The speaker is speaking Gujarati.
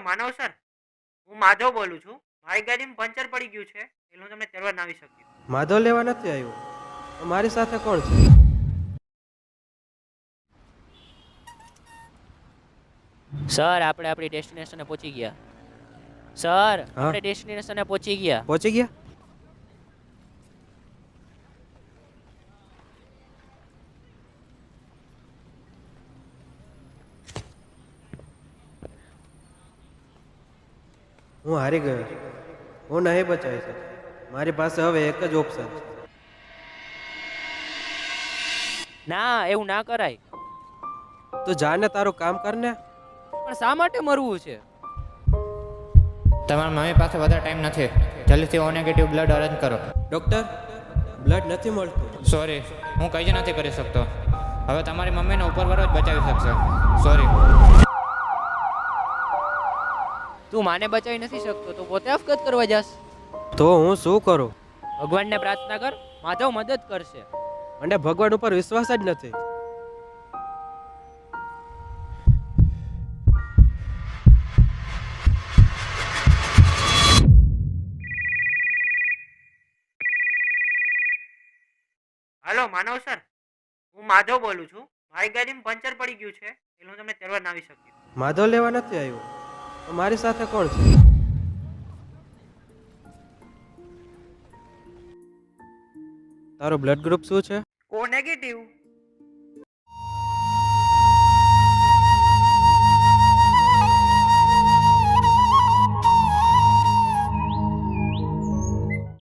માનવ સર, હું માધવ બોલું છું. મારી ગાડીમાં પંચર પડી ગયું છે એટલે હું તમને તેડવા ના આવી શક્યો. માધવ લેવા નથી આવ્યો. તો મારી સાથે કોણ છે? સર આપણે આપણી ડેસ્ટિનેશને પહોંચી ગયા. સર હા. આપણે ડેસ્ટિનેશને પહોંચી ગયા. પહોંચી ગયા? હું હારી ગયો છું. હું નહીં બચાવી શકું. મારી પાસે હવે એક જ ઓપ્શન છે. ના એવું ના કરાય. તું જાને તારું કામ કરને. પણ શા માટે મરવું છે? તમારા મમ્મી પાસે વધારે ટાઈમ નથી. જલ્દીથી ઓ નેગેટિવ બ્લડ અરેન્જ કરો. ડોક્ટર, બ્લડ નથી મળતું. સોરી, હું કંઈ જ નથી કરી શકતો. હવે તમારી મમ્મીને ઉપરવાળો જ બચાવી શકશે. સોરી. તું માને બચાવી નથી શકતો તો પોતે અફઘાત કરવા જાસ. તો હું શું કરું? ભગવાનને પ્રાર્થના કર, માધવ મદદ કરશે. મને ભગવાન ઉપર વિશ્વાસ જ નથી. હાલો માનવ સર, હું માધવ બોલું છું. મારી ગાડીમાં પંચર પડી ગયું છે એટલે હું તમને તેડવા ના આવી શક્યો. માધવ લેવા નથી આવ્યો. તો મારી સાથે કોણ છે? તારું બ્લડ ગ્રુપ શું છે? ઓ નેગેટિવ.